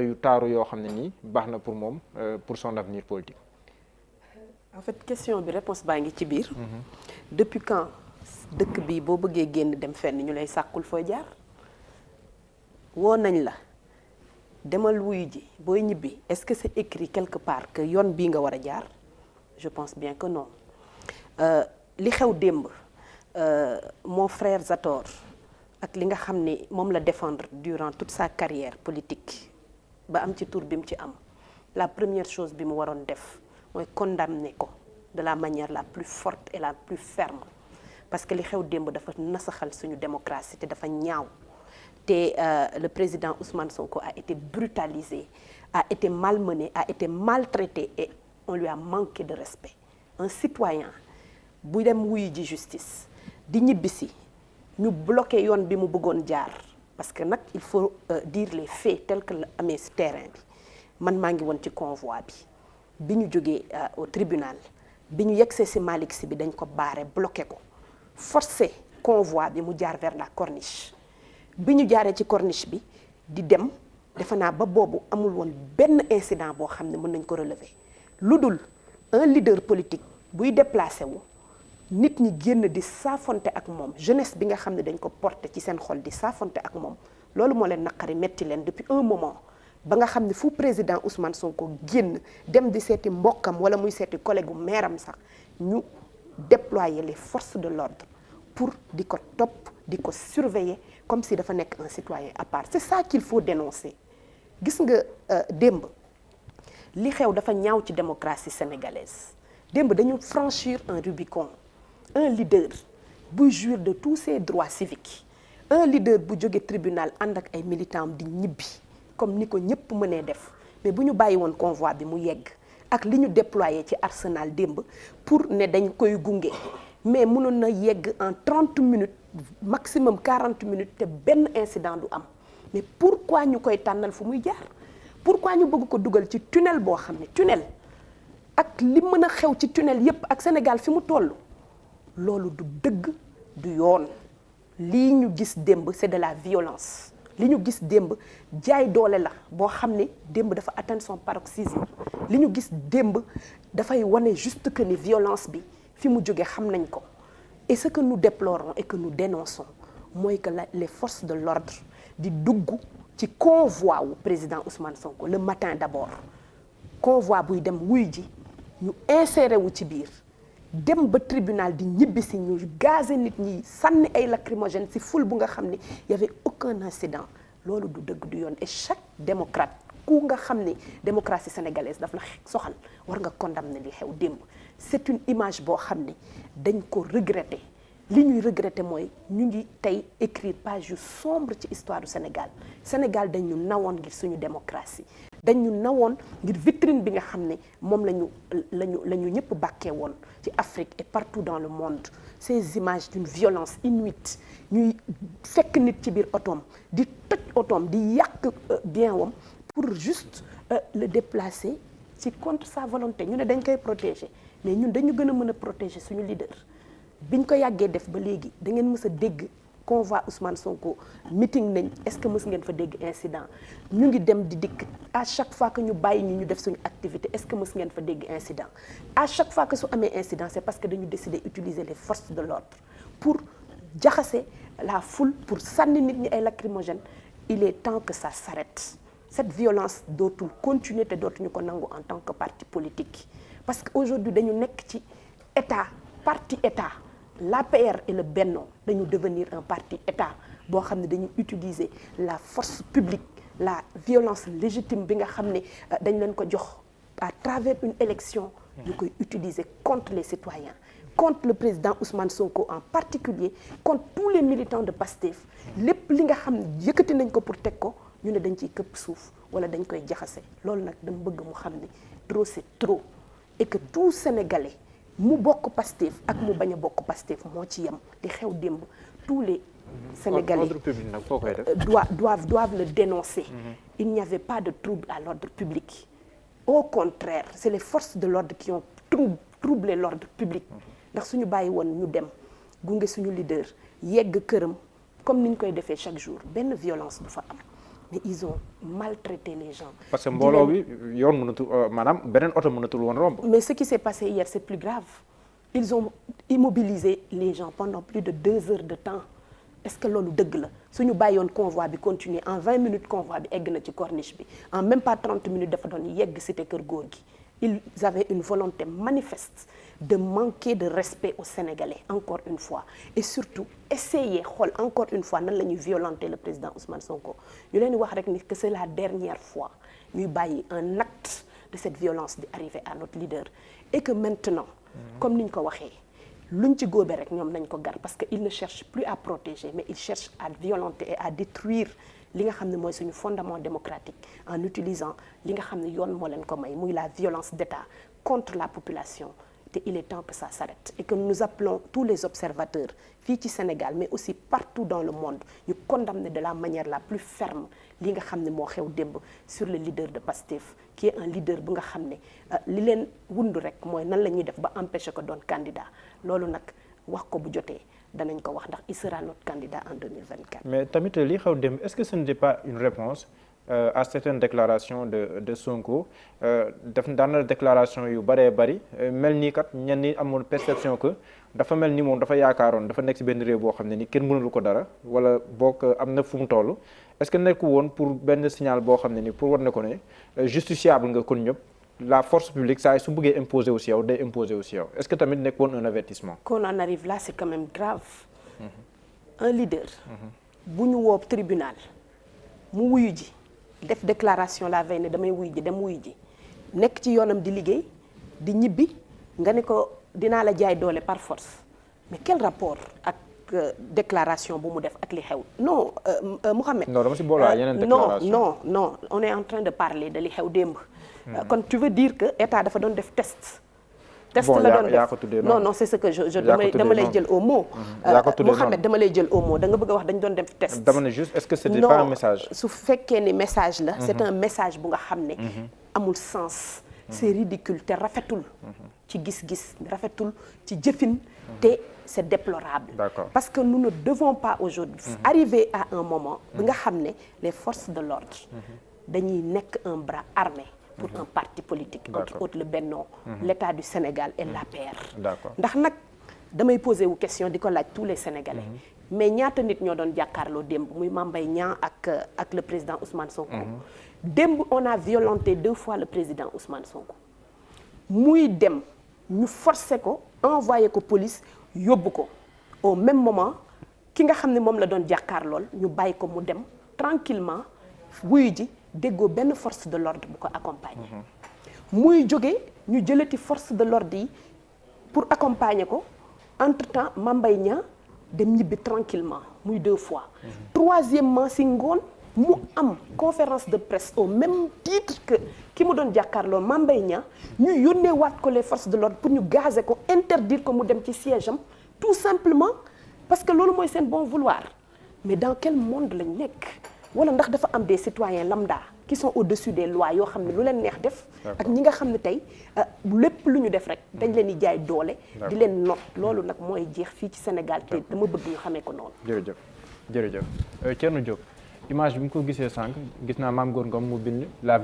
yu taaru yoo xam ne nii baax na pour moom pour son avenir politique. En fait question bi réponse baa ngi ci biir. Depuis quand dëkk bi boo bëggee génn dem fenn ñu lay sàkkul fooy jaar woo nañ la demal wuyu ji booy ñibbi est-ce que c'est écrit quelque part que yoon bii nga war a jaar je pense bien que non li xew démb mon frère Zator ak li nga xam ni moom la défendre durant toute sa carrière politique ba am ci tur bi mu ci am la première chose bi mu waroon def mooy condamner ko de la manière la plus forte et la plus ferme parce que li xew démb dafa nasaxal suñu démocratie te dafa ñaaw te le président Ousmane Sonko a été brutalisé a été malmené a été maltraité et on lui a manqué de respect un citoyen bu dem wuyu ji justice di ñibbisi ñu bloqué yoon bi mu bëggoon jaar parce que nag il faut dire les faits tels que la amee ci terrain bi man maa ngi woon ci convoi bi ñu jógee au tribunal bi ñu yegsee ci Malick Sy bi dañ ko baare bloqué ko forcé convoi bi mu jaar vers la corniche bi ñu jaaree ci corniche bi di dem defe naa ba boobu amul woon benn incident boo xam ne mën nañ ko relever lu dul un leader politique buy déplacé wu nit ñi génn di saafonte ak moom jeunesse bi nga xam ne dañ ko porté ci seen xol di saafonte ak moom loolu moo leen naqari metti leen depuis un moment ba nga xam ne fu président Ousmane Sonko génn dem di seeti mbokkam wala muy seeti collègue meeram sax ñu déployer les forces de l'ordre pour di ko topp di ko surveiller comme si dafa nekk un citoyen à part c'est ça qu'il faut dénoncer gis nga démb li xew dafa ñaaw ci démocratie sénégalaise démb dañu franchir un Rubicon un leader buy jouir de tous ses droits civiques un leader bu jóge tribunal ànd ak ay militants di ñibbi comme ni ko ñëpp mënee def mais bu ñu bàyyi woon convoi bi mu yegg ak li ñu déployé ci arsenal démb pour ne dañ koy gunge mais mënoon na yegg en 30 minutes maximum 40 minutes te benn incident du am mais pourquoi ñu koy tànnal fu muy jaar pourquoi ñu bëgg ko dugal ci tunnel boo xam ne tunnel ak li mën a xew ci tunnel yépp ak Sénégal fi mu toll loolu du dëgg du yoon lii ñu gis démb c'est de la violence li ñu gis démb jaay doole la boo xam ne démb dafa atteindre son paroxysme li ñu gis démb dafay wane juste que ni violence bi fi mu jóge xam nañ ko et ce que nous déplorons et que nous dénonçons mooy que les forces de l'ordre di dugg ci convoi wu président Ousmane Sonko le matin d'abord convoi buy dem wuy ji ñu inséré wu ci biir dem ba tribunal di ñibbi si ñu gazé nit ñi sànni ay lacrymogènes ci foule bu nga xam ne y avait aucun incident loolu du dëgg du yoon et chaque démocrate ku nga xam ne démocratie sénégalaise daf la soxal war nga condamner li xew démb c'est une image boo xam ne dañ ko regretter li ñuy regretter mooy ñu ngi tey écrire page yu sombre ci histoire du Sénégal Sénégal dañ ñu nawoon ngir suñu démocratie dañ ñu nawoon ngir vitrine bi nga xam ne moom la ñu ñëpp bàkkee woon ci Afrique et partout dans le monde ces images d'une violence inuite ñuy fekk nit ci biir otoom di toj otoom di yàq bien wam pour juste le déplacer ci contre sa volonté ñu ne dañ koy protéger mais ñun dañu gën a mën a protéger suñu leader biñ ko yàggee def ba léegi da ngeen mës a dégg convoi Ousmane Sonko meeting nañ est-ce que mës ngeen fa dégg incident ñu ngi dem di dikk à chaque fois que ñu bàyyi ñu def suñu activité est-ce que mës ngeen fa dégg incident à chaque fois que su amee incident c'est parce que dañu décider utiliser les forces de l'ordre pour jaxase la foule pour sànni nit ñi ay lacrymogènes il est temps que ça s'arrête cette violence dootul continuer te dootuñu ko nangu en tant que parti politique parce que aujourd'hui dañu nekk ci état parti état l'APR et le Benno dañu devenir un parti état boo xam ne dañu utiliser la force publique la violence légitime bi nga xam ne dañ leen ko jox à travers une élection ñu koy utiliser contre les citoyens contre le président Ousmane Sonko en particulier contre tous les militants de Pastef lépp li nga xam ne yëkkati nañ ko pour teg ko ñu ne dañ ciy këpp suuf wala dañ koy jaxase loolu nag dama bëgg mu xam ne trop c'est trop et que tout Sénégalais mu bokk Pastef ak mu bañ a bokk Pastef moo ci yem di xew démb tous les Sénégalais doivent le dénoncer. Il n'y avait pas de trouble à l'ordre public. Au contraire, c'est les forces de l'ordre qui ont troublé l'ordre public. ndax suñu bàyyi woon ñu dem gunge suñu leader yegg këram comme ni ñu koy defee chaque jour benn violence du fa am mais ils ont maltraité les gens. parce que mbooloo bi yoon mënatul maanaam beneen oto mënatul woon romb. mais ce qui s'est passé hier c'est plus grave ils ont immobilisé les gens pendant plus de 2 heures de temps est-ce que loolu dëgg la suñu bàyyoon convoi bi continuer en 20 minutes convoi bi egg na ci corniche bi en même pas 30 minutes dafa doon yegg cité Kër Góor gi. Ils avaient une volonté manifeste de manquer de respect aux Sénégalais encore une fois et surtout essayer xool encore une fois nan la ñuy violenter le président Ousmane Sonko ñu leen di wax rek ni que c'est la dernière fois ñuy bàyyi un acte de cette violence di arriver à notre leader et que maintenant comme ni ñu ko waxee luñ ci góobee rek ñoom nañ ko gar parce que il ne cherche plus à protéger mais il cherche à violenter et à détruire li nga xam ne mooy suñu fondement démocratique en utilisant li nga xam ne yoon moo leen ko may muy la violence d'État contre la population te il est temps que ça s'arrête et que nous appelons tous les observateurs fii ci Sénégal mais aussi partout dans le monde ñu condamner de la manière la plus ferme li nga xam ne moo xew démb sur le leader de Pastef qui est un leader bu nga xam ne li leen wundu rek mooy nan la ñuy def ba empêcher ko doon candidat loolu nag wax ko bu jotee danañ ko wax ndax il sera notre candidat en 2024. mais tamit li xew démb est-ce que ce n'était pas une réponse à certaines déclarations de Sonko def daan na déclaration yu bëree bëri mel nii kat ñenn ñi amoon perception que dafa mel ni moom dafa yaakaaroon dafa nekk ci benn réew boo xam ne ni kenn mënulu ko dara wala boog am na fu mu toll est-ce que nekku woon pour benn signal boo xam ne ni pour war na ko ne justiciable nga kon ñëpp la force publique saa su bëggee imposer aussi yow day imposer aussi yow est-ce que tamit nekk woon un avertissement. qu'on en arrive là c'est quand même grave. Un leader. bu ñu woo tribunal mu wuyu ji. def déclaration la veille ne damay wuy ji dem wuy ji nekk ci yoonam di liggéey di ñibbi nga ne ko dinaa la jaay doole par force mais quel rapport ak déclaration bu mu def ak li xew non Mouhamed non dama si boolaa yeneen déclaration non on est en train de parler de li xew démb kon tu veux dire que état dafa doon def test la doon def non c'est ce que je dama lay jël au mot Mouhamed dama lay jël au mot da nga bëgg a wax dañu doon def test dama ne juste est-ce que c'était pas un message su fekkee ni message la c'est un message bu nga xam ne amul sens c'est ridicule te rafetul ci gis-gis rafetul ci jëfin te c'est déplorable parce que nous ne devons pas aujourd'hui arriver à un moment bi nga xam ne les forces de l'ordre dañuy nekk un bras armé pour un parti politique entre autres le Benno l'État du Sénégal et l'APR ndax nag damay poser wu question di ko laaj tous les Sénégalais mais ñaata nit ñoo doon jàkkaarloo démb muy Mame Mbaye Niang ak le président Ousmane Sonko démb on a violenté 2 fois le président Ousmane Sonko muy dem ñu forcer ko envoyer ko police yóbbu ko au même moment ki nga xam ne moom la doon jàkkaarlool ñu bàyyi ko mu dem tranquillement wuyu ji déggoo benn force de l'ordre bu ko accompagner muy jóge ñu jëlati force de l'ordre yi pour accompagner ko entre-temps Mame Mbaye Niang dem ñibbi tranquillement muy 2 fois troisièmement si ngoon mu am conférence de presse au même titre que ki mu doon jàkkaarloo Mame Mbaye Niang ñu yónnee waat ko les forces de l'ordre pour ñu gazer ko interdire ko mu dem ci siège am tout simplement parce que loolu mooy seen bon vouloir mais dans quel monde lañ nekk wala ndax dafa am des citoyens lambda qui sont au-dessus des lois yoo xam ne lu leen neex def ak ñi nga xam ne tey lépp lu ñu def rek dañ leen di jaay doole di leen not loolu nag mooy jeex fii ci Sénégal te dama bëgg ñu xamee ko noonu jërëjëf Thierno Diop image bi mu ko gisee sànq gis naa Mame Gor Ngom mu bind la